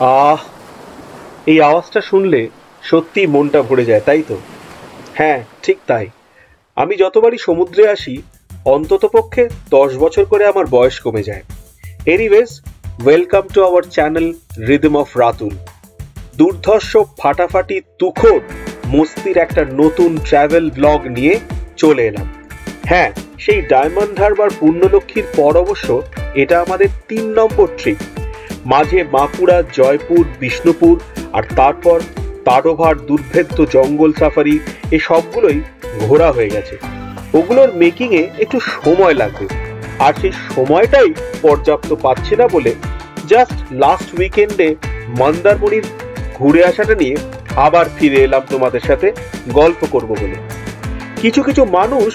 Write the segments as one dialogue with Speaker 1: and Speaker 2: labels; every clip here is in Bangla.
Speaker 1: আহ, এই আওয়াজটা শুনলে সত্যিই মনটা ভরে যায়, তাই তো? হ্যাঁ, ঠিক তাই। আমি যতবারই সমুদ্রে আসি অন্ততপক্ষে 10 বছর করে আমার বয়স কমে যায়। Anyways, welcome to our channel rhythm of Ratul. দুর্ধর্ষ ফাটাফাটি তুখোড় মস্তির একটা নতুন ট্রাভেল ব্লগ নিয়ে চলে এলাম। হ্যাঁ, সেই ডায়মন্ড হারবার পূর্ণলক্ষ্মীর পর অবশ্য এটা আমাদের 3 নম্বর ট্রিপ। মাঝে বাঁকুড়া, জয়পুর, বিষ্ণুপুর আর তারপর তাডোভার দুর্ভেদ্য জঙ্গল সাফারি, এই সবগুলোই ঘোরা হয়ে গেছে। ওগুলোর মেকিংয়ে একটু সময় লাগবে, আর সেই সময়টাই পর্যাপ্ত পাচ্ছে না বলে জাস্ট লাস্ট উইকেন্ডে মন্দারমণির ঘুরে আসাটা নিয়ে আবার ফিরে এলাম তোমাদের সাথে গল্প করব বলে। কিছু কিছু মানুষ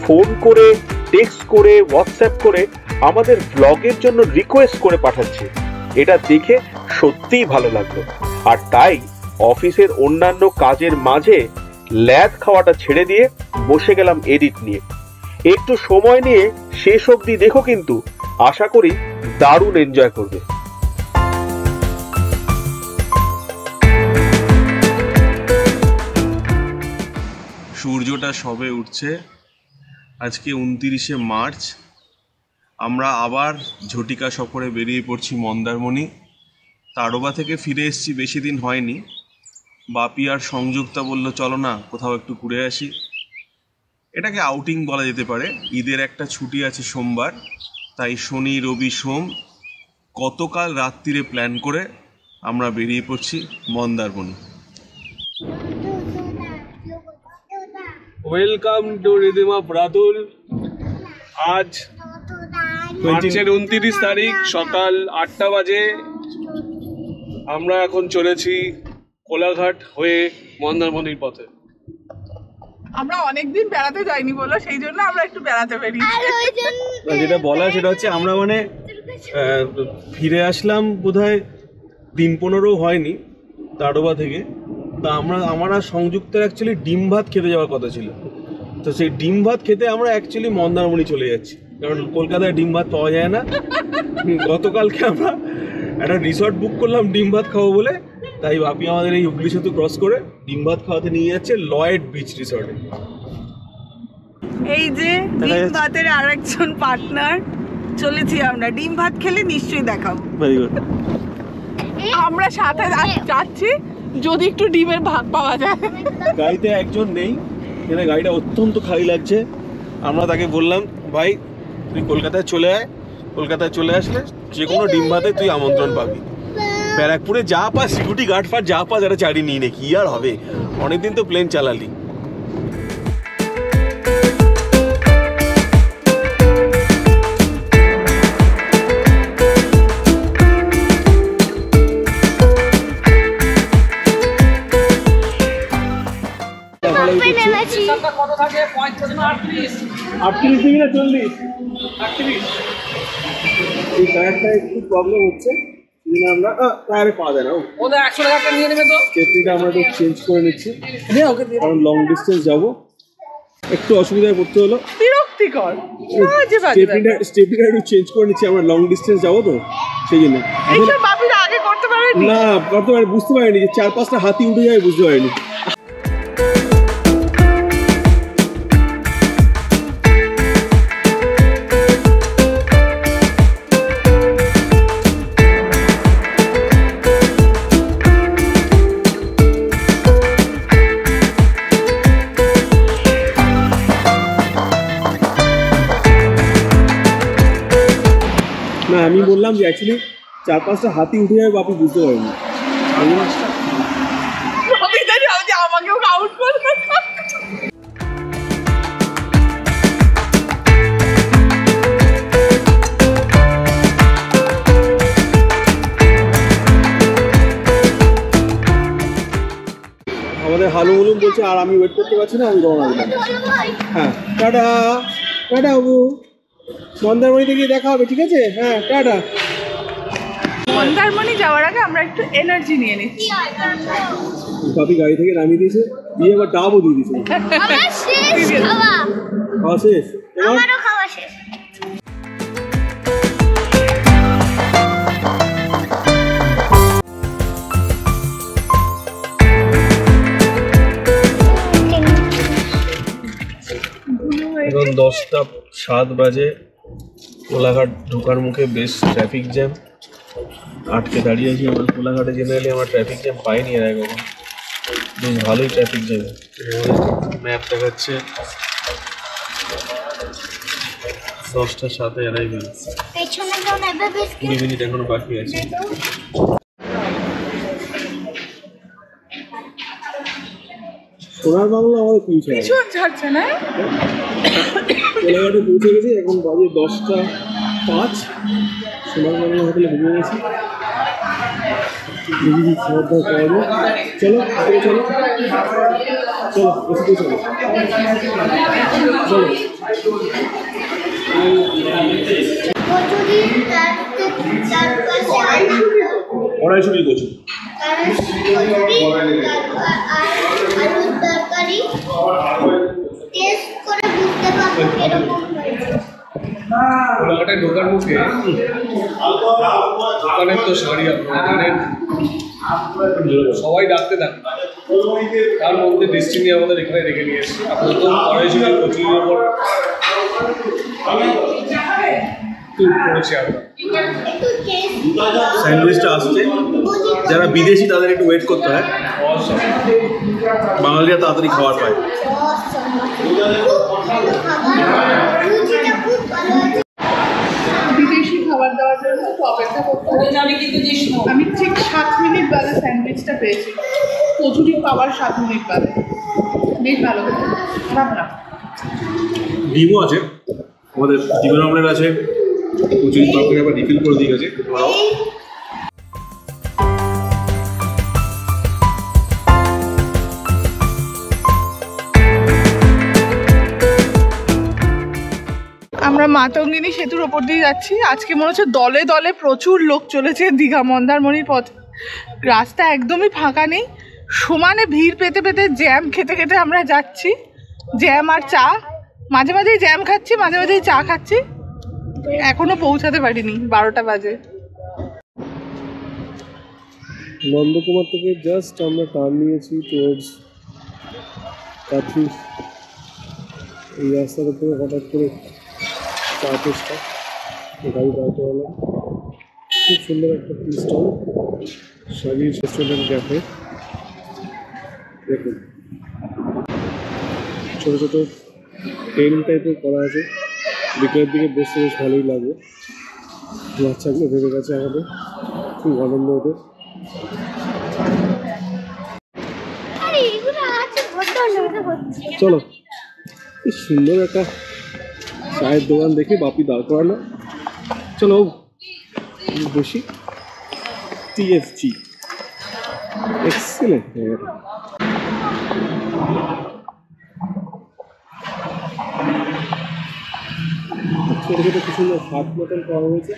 Speaker 1: ফোন করে, টেক্সট করে, হোয়াটসঅ্যাপ করে আমাদের ব্লগের জন্য রিকোয়েস্ট করে পাঠাচ্ছে। এটা দেখে সত্যিই ভালো লাগলো, আর তাই অফিসের অন্যান্য কাজের মাঝে ল্যাদ খাওয়াটা ছেড়ে দিয়ে বসে গেলাম এডিট নিয়ে। একটু সময় নিয়ে শেষ অবধি দেখো, কিন্তু আশা করি দারুণ এনজয় করবে।
Speaker 2: সূর্যটা সবে উঠছে। আজকে 29শে মার্চ। আমরা আবার ঝটিকা সফরে বেরিয়ে পড়ছি মন্দারমণি। তাড়োবা থেকে ফিরে এসেছি, বেশি দিন হয়নি। বাপি আর সংযুক্তা বলল চলো না কোথাও একটু ঘুরে আসি। এটাকে আউটিং বলা যেতে পারে। ঈদের একটা ছুটি আছে সোমবার, তাই শনি, রবি, সোম গতকাল রাত্রিরে প্ল্যান করে আমরা বেরিয়ে পড়ছি Mandarmani.
Speaker 3: Welcome to rhythm of Ratul. আজ মার্চের 29 তারিখ সকাল 8টা বাজে। আমরা এখন চলেছি কোলাঘাট হয়ে মন্দারমণির পথে।
Speaker 4: আমরা অনেকদিন বেড়াতে যাইনি বলো, সেই জন্য আমরা একটু বেড়াতে বেরিয়েছি।
Speaker 3: যেটা বলা সেটা হচ্ছে আমরা ফিরে আসলাম বোধহয় দিন 15 হয়নি তাড়োবা থেকে। তা আমার আর সংযুক্তের অ্যাকচুয়ালি ডিম ভাত খেতে যাওয়ার কথা ছিল। তো সেই ডিম ভাত খেতে আমরা অ্যাকচুয়ালি মন্দারমণি চলে যাচ্ছি, কারণ কলকাতায় ডিম ভাত পাওয়া যায় না। গতকালকে আমরা একটা রিসর্ট বুক করলাম ডিম ভাত খাবো বলে, তাই বাপি আমাদের এই হুগলি সেতু ক্রস করে ডিম ভাত খাওয়াতে নিয়ে যাচ্ছে লয়েড বিচ রিসর্টে।
Speaker 4: এই যে ডিম ভাতের আরেকজন পার্টনার, চলেছি আমরা। ডিম ভাত খেলে নিশ্চয়ই দেখাবো।
Speaker 3: Very good.
Speaker 4: আমরা সাথে যাচ্ছি, যদি একটু ডিমের ভাগ পাওয়া যায়।
Speaker 3: গাড়িতে একজন নেই, এখানে গাড়িটা অত্যন্ত খালি লাগছে। আমরা তাকে বললাম, ভাই তুই কলকাতায় চলে আয়, কলকাতায় চলে আসলে যে কোনো ডিম ভাতে তুই আমন্ত্রণ পাবি। ব্যারাকপুরে যা পাস, সিকিউরিটি গার্ড ফার্ড যা পাস, এটা চারি নিয়ে নে, কি আর হবে, অনেকদিন তো প্লেন চালালি।
Speaker 4: কত থাকে? 38
Speaker 3: 38 না 40? 38। এই টায়ারটা একটু প্রবলেম হচ্ছে, আমরা টায়ারে পাওয়া যায় না।
Speaker 4: ওদের 100 টাকা নিয়ে নেবে তো।
Speaker 3: স্টেপনিটা আমরা একটু চেঞ্জ করে নিচ্ছি, কারণ লং ডিস্টেন্স যাবো, একটু অসুবিধায় পড়তে হলো।
Speaker 4: বিরক্তিকর।
Speaker 3: স্টেপনিটা একটু চেঞ্জ করে নিচ্ছি, আমরা লং ডিস্টেন্স যাবো তো সেই জন্য।
Speaker 4: এইসব বাপিরা আগে করতে পারেনি?
Speaker 3: না, করতে পারি, বুঝতে পারিনি যে 4-5টা হাতি উঠে যায়, বুঝতে পারিনি। না, আমি বললাম যে অ্যাকচুয়ালি 4-5টা হাতি উঠে যাবে, বাপি বুঝতে পারিনি।
Speaker 4: আমাকেও আউট করবে।
Speaker 3: আমাদের হালুমুলুম বলছে, আর আমি ওয়েট করতে পারছি না, আমি রওনা দিলাম। হ্যাঁ, টাটা টাটা বাবু, মন্দারমণিতে গিয়ে দেখা হবে, ঠিক আছে? হ্যাঁ, টাটা।
Speaker 4: মন্দারমণি যাওয়ার আগে আমরা একটু এনার্জি নিয়ে নিচ্ছি।
Speaker 3: বাপি গাড়ি থেকে নামিয়ে দিয়েছে, দিয়ে আবার ডাবও দিয়ে দিয়েছে। খাওয়া শেষ? আমারও খাওয়া শেষ। 10:07 বাজে। কোলাঘাট ঢোকার মুখে বেশ ট্রাফিক জ্যাম, আটকে দাঁড়িয়ে আছি। আমার কোলাঘাটে জেনারেলি আমার ট্রাফিক জ্যাম পাইনি এর আগে কখন, বেশ ভালোই ট্রাফিক জ্যাম। ম্যাপ দেখাচ্ছে 10:07 অ্যারাইভেল, 2 মিনিট এখনো বাকি আছে। সোনার বাংলা আমাদের পৌঁছে গেছে,
Speaker 4: ছাড়ছে না।
Speaker 3: কোলাঘাটে পৌঁছে গেছি, এখন বাজে 10:05। সোনার বাংলা হোটেলে ঘুমিয়ে গেছি। দেখি খাবার দাবার পাওয়া যায়। চলো চলো চলো এসে চলো চলো। কড়াইশুটি কচু, কোলাঘাটায় ঢোকার মুখে দোকানের তো শাড়ি আপনারা জানেন, সবাই ডাকতে থাকে, তার মধ্যে ডেস্টিনি আমাদের এখানে রেখে নিয়েছে। প্রথম কড়াইশুটি কচুরির ওপর করেছি আমরা। স্যান্ডউইচটা আসছে, যারা বিদেশি তাদের একটু ওয়েট করতে হয়, বাঙালিরা তাড়াতাড়ি খাবার পায়।
Speaker 5: বিদেশি খাবার দাবার জন্য তো অপেক্ষা করতে হবে। আমি ঠিক 7 মিনিট বাদে স্যান্ডউইচটা পেয়েছি, কচুরি পাওয়ার 7 মিনিট বাদে। বেশ ভালো খেতে, খারাপ না।
Speaker 3: ডিমও আছে, আমাদের ডিমের অমলেট আছে, কচুরির তরকারি আবার রিফিল করে দিয়ে গেছে।
Speaker 5: আমরা মাতঙ্গিনী সেতুর ওপর দিয়ে যাচ্ছি। আজকে মনে হচ্ছে দলে দলে প্রচুর লোক চলেছে দীঘা মন্দারমণির পথ। রাস্তা একদমই ফাঁকা নেই, সমানে ভিড় পেতে পেতে জ্যাম খেতে খেতে আমরা যাচ্ছি। জ্যাম আর চা, মাঝে মাঝেই জ্যাম খাচ্ছি, মাঝে মাঝেই চা খাচ্ছি। এখনো পৌঁছাতে পারিনি, 12টা বাজে।
Speaker 3: নন্দকুমার থেকে জাস্ট আমরা টার্ন নিয়েছি টুয়ার্ডস কাঠি। এই রাস্তার উপরে হঠাৎ করে চা টেস্টা গাড়ি দাঁড়াতে হলাম। খুব সুন্দর একটা টি স্টল, সাজির রেস্টুরেন্ট ক্যাফে। দেখুন ছোটো ছোটো টেন্ট টাইপের করা আছে, বিকেলের দিকে বসতে বেশ ভালোই লাগবে। বাচ্চাগুলো ভেবে গেছে আমাদের, খুব আনন্দ ওদের। চলো, কি সুন্দর একটা চায়ের দোকান দেখে বাপি দাঁড় করানো। চলো বসি। টিএফজি এক্সিলেন্ট জায়গাটা। ছোটো ছোটো কি সুন্দর হাট মতন করা হয়েছে,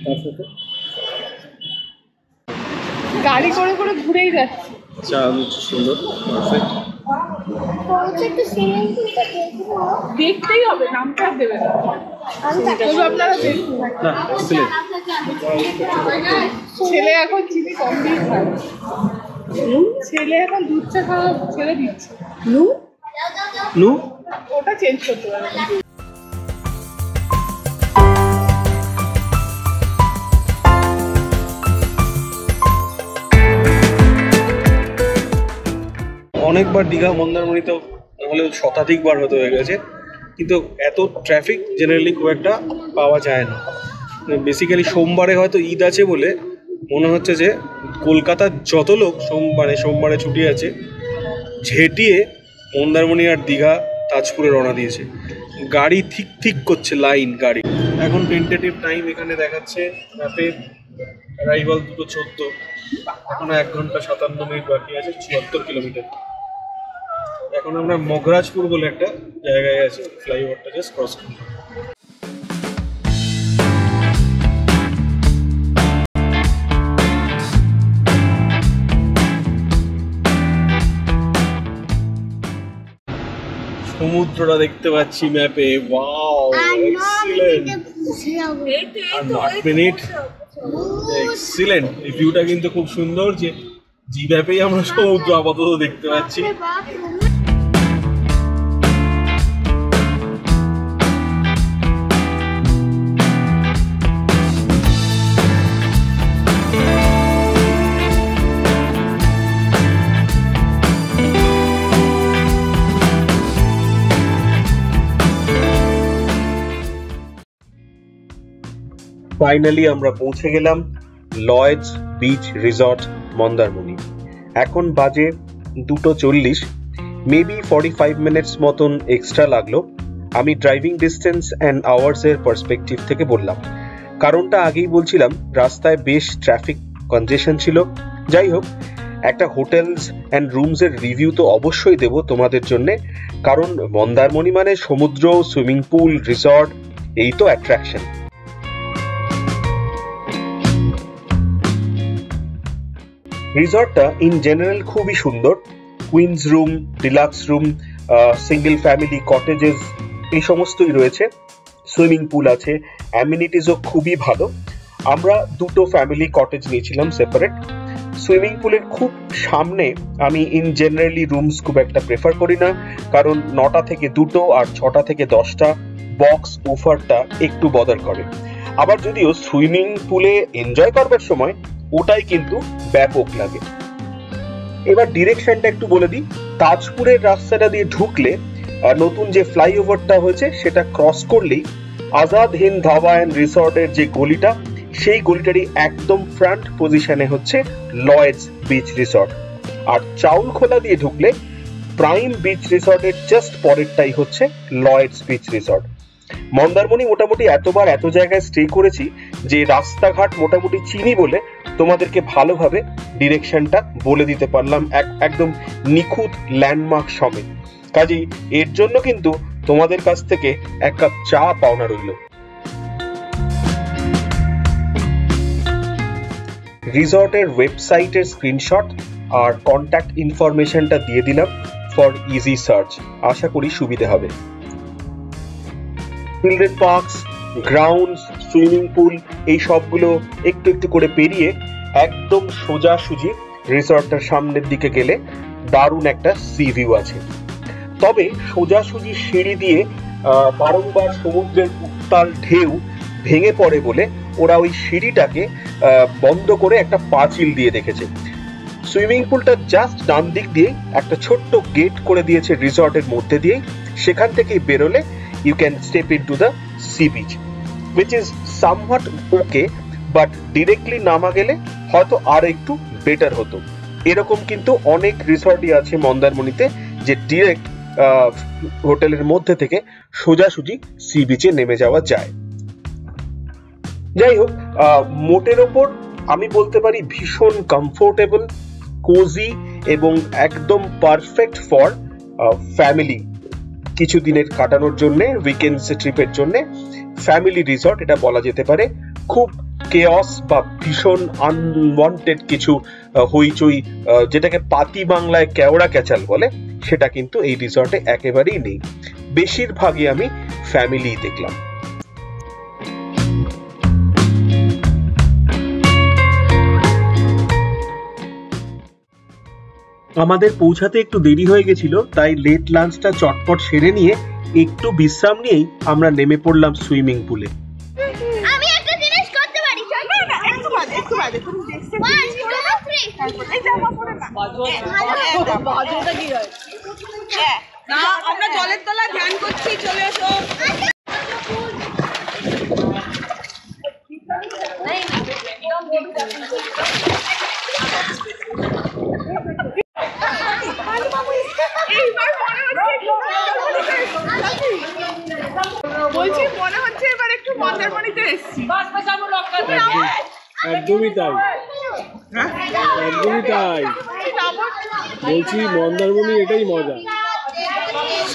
Speaker 3: তার সাথে
Speaker 5: গাড়ি করে করে ঘুরেই যাচ্ছি।
Speaker 3: চা সুন্দর পারফেক্ট।
Speaker 5: দেখতেই হবে, নামটা আর দেবে না, আপনারা দেখুন।
Speaker 3: না এক্সিলেন্ট।
Speaker 5: ছেলে এখন চিনি কম দিয়ে খায়, ছেলে এখন দুধ চা খাওয়া ছেড়ে দিচ্ছে।
Speaker 3: নু
Speaker 5: ওটা চেঞ্জ করতে পারবে।
Speaker 3: অনেকবার দীঘা মন্দারমণিতেও হলেও শতাধিকবার হতে হয়ে গেছে, কিন্তু এত ট্রাফিক জেনারেলি খুব একটা পাওয়া যায় না। বেসিক্যালি সোমবারে হয়তো ঈদ আছে বলে মনে হচ্ছে যে কলকাতার যত লোক সোমবারে ছুটি আছে ঝেঁটিয়ে মন্দারমণি আর দীঘা তাজপুরে রওনা দিয়েছে। গাড়ি ঠিক করছে লাইন গাড়ি। এখন টেন্টেটিভ টাইম এখানে দেখাচ্ছে ম্যাপে অ্যারাইভাল 2:14, এখনো 1 ঘন্টা 57 মিনিট বাকি আছে, 74 কিলোমিটার। এখন আমরা মগরাজপুর বলে একটা জায়গায় আছি, ফ্লাইওভারটা জাস্ট ক্রস করলাম। সমুদ্রটা দেখতে পাচ্ছি ম্যাপে, ওয়াও এক্সিলেন্ট। আর 8 মিনিট, এক্সিলেন্ট। এই ভিউটা কিন্তু খুব সুন্দর, যে জি ম্যাপেই আমরা সমুদ্র আপাতত দেখতে পাচ্ছি।
Speaker 1: ফাইনালি আমরা পৌঁছে গেলাম লয়েডস বিচ রিসর্ট মন্দারমণি। এখন বাজে 2:40, মেবি 45 মিনিটস মতন এক্সট্রা লাগলো। আমি ড্রাইভিং ডিস্টেন্স অ্যান্ড আওয়ার্সের পার্সপেক্টিভ থেকে বললাম, কারণটা আগেই বলছিলাম, রাস্তায় বেশ ট্রাফিক কনজেশন ছিল। যাই হোক, একটা হোটেলস অ্যান্ড রুমসের রিভিউ তো অবশ্যই দেব তোমাদের জন্যে, কারণ মন্দারমণি মানে সমুদ্র, সুইমিং পুল, রিসর্ট, এই তো অ্যাট্রাকশন। রিসর্টটা ইন জেনারেল খুবই সুন্দর। Queens room, deluxe room, single family cottages এই সমস্তই রয়েছে। সুইমিং পুল আছে, অ্যামিনিটিসও খুবই ভালো। আমরা 2টো ফ্যামিলি কটেজ নিয়েছিলাম সেপারেট। সুইমিং পুলের খুব সামনে আমি ইন জেনারেলি রুমস খুব একটা প্রেফার করি না, কারণ 9টা থেকে 2টো আর 6টা থেকে 10টা বক্স ওভারটা একটু বদার করে। আবার যদিও সুইমিং পুলে এনজয় করবার সময় ওটাই কিন্তু ব্যাপক লাগে। এবার ডিরেকশনটা একটু বলে দিই। তাজপুরের রাস্তাটা দিয়ে ঢুকলে নতুন যে ফ্লাইওভারটা হয়েছে সেটা ক্রস করলেই আজাদ হিন্দ ধাবা অ্যান্ড রিসর্টের যে গলিটা, সেই গলিটারই একদম ফ্রন্ট পজিশনে হচ্ছে লয়েডস বিচ রিসর্ট। আর চাউলখোলা দিয়ে ঢুকলে প্রাইম বিচ রিসর্টের জাস্ট পরেরটাই হচ্ছে লয়েডস বিচ রিসর্ট। মন্দারমণি মোটামুটি এতবার এত জায়গায় স্টে করেছি যে রাস্তাঘাট মোটামুটি চিনি বলে তোমাদেরকে ভালোভাবে ডিরেকশনটা বলে দিতে পারলাম, একদম নিখুঁত ল্যান্ডমার্ক সমেত। কাজেই এর জন্য কিন্তু তোমাদের কাছ থেকে এক কাপ চা পাওনা রইল। রিসর্টের ওয়েবসাইটের স্ক্রিনশট আর কন্ট্যাক্ট ইনফরমেশনটা দিয়ে দিলাম ফর ইজি সার্চ, আশা করি সুবিধা হবে। Children parks, grounds, swimming pool এই সবগুলো একটু একটু করে পেরিয়ে একদম সোজাসুজি রিসর্টটার সামনের দিকে গেলে দারুণ একটা সি ভিউ আছে। তবে সোজাসুজি সিঁড়ি দিয়ে বারংবার সমুদ্রের উত্তাল ঢেউ ভেঙে পড়ে বলে ওরা ওই সিঁড়িটাকে বন্ধ করে একটা পাঁচিল দিয়ে রেখেছে। সুইমিং পুলটা জাস্ট ডান দিক দিয়ে একটা ছোট্ট গেট করে দিয়েছে রিসর্টের মধ্যে দিয়ে, সেখান থেকেই বেরোলে you can step into the sea beach, which is somewhat okay, but directly নামা গেলে হয়তো আর একটু বেটার হতো। এরকম কিন্তু অনেক রিসর্টই আছে মন্দারমণিতে যে ডিরেক্ট হোটেলের মধ্যে থেকে সোজাসুজি সি বিচে নেমে যাওয়া যায়। যাই হোক, মোটের ওপর আমি বলতে পারি ভীষণ কমফোর্টেবল, কোজি এবং একদম পারফেক্ট ফর ফ্যামিলি কিছুদিনের কাটানোর জন্য, উইকেন্ডস ট্রিপের জন্য ফ্যামিলি রিসর্ট এটা বলা যেতে পারে। খুব কেয়স বা ভীষণ আনওয়ান্টেড কিছু হইচই, যেটাকে পাতি বাংলায় কেওড়া ক্যাচাল বলে, সেটা কিন্তু এই রিসর্টে একেবারেই নেই। বেশিরভাগই আমি ফ্যামিলি দেখলাম। আমাদের পৌঁছাতে একটু দেরি হয়ে গেছিল, তাই লেট লাঞ্চটা চটপট সেরে নিয়ে একটু বিশ্রাম নিয়েই আমরা নেমে পড়লাম সুইমিং পুলে।
Speaker 6: আমি একটা জিনিস করতে পারি, চল না
Speaker 4: একটু বাদে তুমি দেখতে না, আমরা জলের তলায় ধ্যান করছি, চলে এসো।
Speaker 5: বলছি মনে হচ্ছে এবার একটু মন্দারমণিতে এসেছি।
Speaker 3: একদমই তাই, একদমই তাই বলছি। মন্দারমণি এটাই মজা,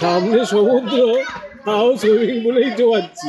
Speaker 3: সামনে সমুদ্র, তাও সুইমিং পুলেই চোয়াচ্ছি।